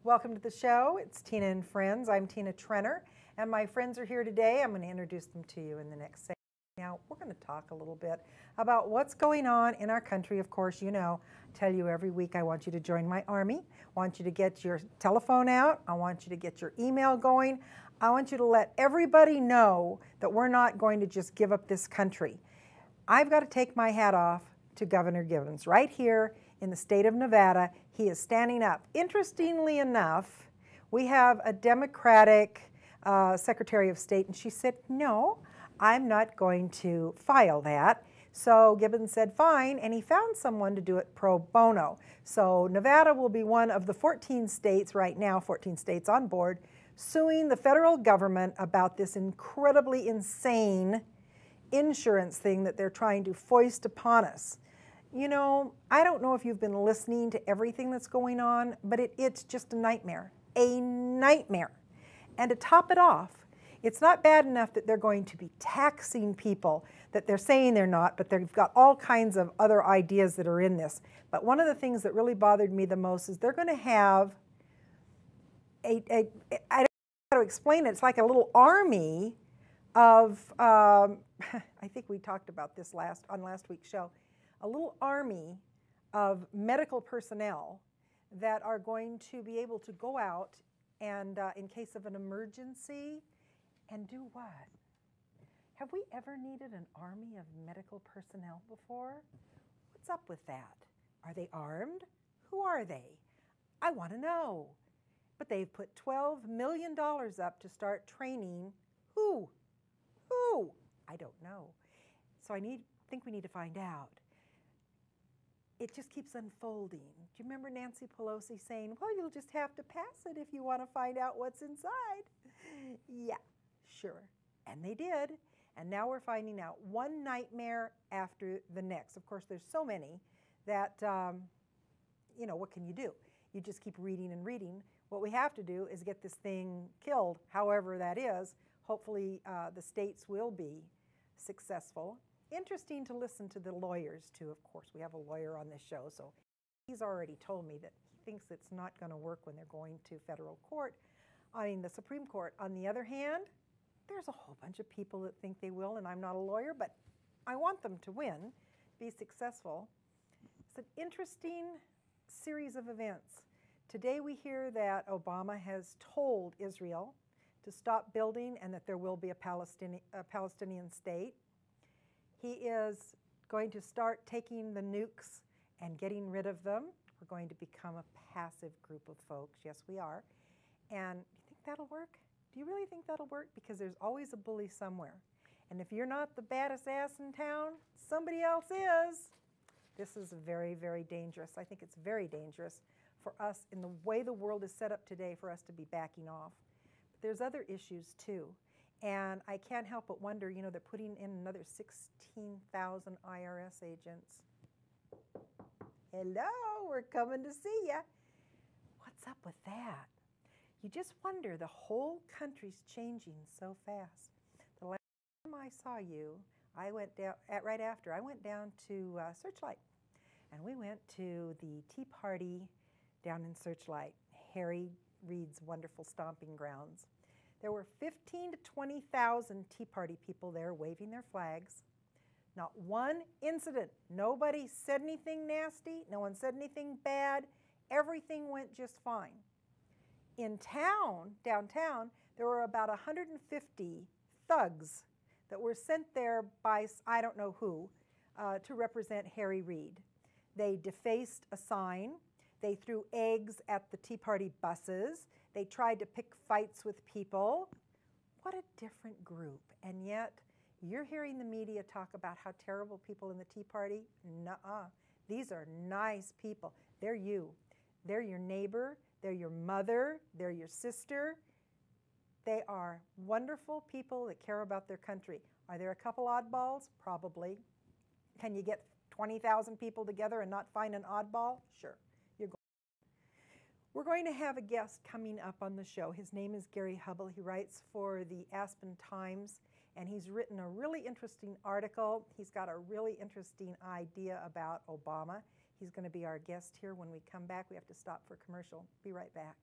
Welcome to the show. It's Tina and Friends. I'm Tina Trenner, and my friends are here today. I'm going to introduce them to you in the next segment. Now, we're going to talk a little bit about what's going on in our country. Of course, you know, I tell you every week I want you to join my army. I want you to get your telephone out. I want you to get your email going. I want you to let everybody know that we're not going to just give up this country. I've got to take my hat off to Governor Givens right here in the state of Nevada. He is standing up. Interestingly enough, we have a Democratic Secretary of State, and she said, no, I'm not going to file that. So Givens said, fine, and he found someone to do it pro bono. So Nevada will be one of the 14 states right now, 14 states on board, suing the federal government about this incredibly insane insurance thing that they're trying to foist upon us. You know, I don't know if you've been listening to everything that's going on, but it's just a nightmare. A nightmare. And to top it off, it's not bad enough that they're going to be taxing people, that they're saying they're not, but they've got all kinds of other ideas that are in this. But one of the things that really bothered me the most is they're going to have I don't know how to explain it. It's like a little army of, I think we talked about this on last week's show, a little army of medical personnel that are going to be able to go out and in case of an emergency and do what? Have we ever needed an army of medical personnel before? What's up with that? Are they armed? Who are they? I want to know. But they've put $12 million up to start training who? Who? I don't know. So I think we need to find out. It just keeps unfolding. Do you remember Nancy Pelosi saying, well, you'll just have to pass it if you want to find out what's inside? Yeah, sure. And they did. And now we're finding out one nightmare after the next. Of course, there's so many that, you know, what can you do? You just keep reading and reading. What we have to do is get this thing killed, however that is. Hopefully the states will be successful. Interesting to listen to the lawyers, too. Of course, we have a lawyer on this show, so he's already told me that he thinks it's not going to work when they're going to federal court. I mean, the Supreme Court. On the other hand, there's a whole bunch of people that think they will, and I'm not a lawyer, but I want them to win, be successful. It's an interesting series of events. Today we hear that Obama has told Israel to stop building and that there will be a Palestinian state. He is going to start taking the nukes and getting rid of them. We're going to become a passive group of folks. Yes, we are. And do you think that'll work? Do you really think that'll work? Because there's always a bully somewhere. And if you're not the baddest ass in town, somebody else is. This is very, very dangerous. I think it's very dangerous for us in the way the world is set up today for us to be backing off. But there's other issues too. And I can't help but wonder, you know, they're putting in another 16,000 IRS agents. Hello, we're coming to see ya. What's up with that? You just wonder, the whole country's changing so fast. The last time I saw you, I went down, right after, I went down to Searchlight. And we went to the Tea Party down in Searchlight, Harry Reid's wonderful stomping grounds. There were 15,000 to 20,000 Tea Party people there waving their flags. Not one incident. Nobody said anything nasty. No one said anything bad. Everything went just fine. In town, downtown, there were about 150 thugs that were sent there by I don't know who to represent Harry Reid. They defaced a sign. They threw eggs at the Tea Party buses. They tried to pick fights with people. What a different group. And yet, you're hearing the media talk about how terrible people in the Tea Party. Nuh-uh. These are nice people. They're you. They're your neighbor. They're your mother. They're your sister. They are wonderful people that care about their country. Are there a couple oddballs? Probably. Can you get 20,000 people together and not find an oddball? Sure. We're going to have a guest coming up on the show. His name is Gary Hubble. He writes for the Aspen Times, and he's written a really interesting article. He's got a really interesting idea about Obama. He's going to be our guest here when we come back. We have to stop for commercial. Be right back.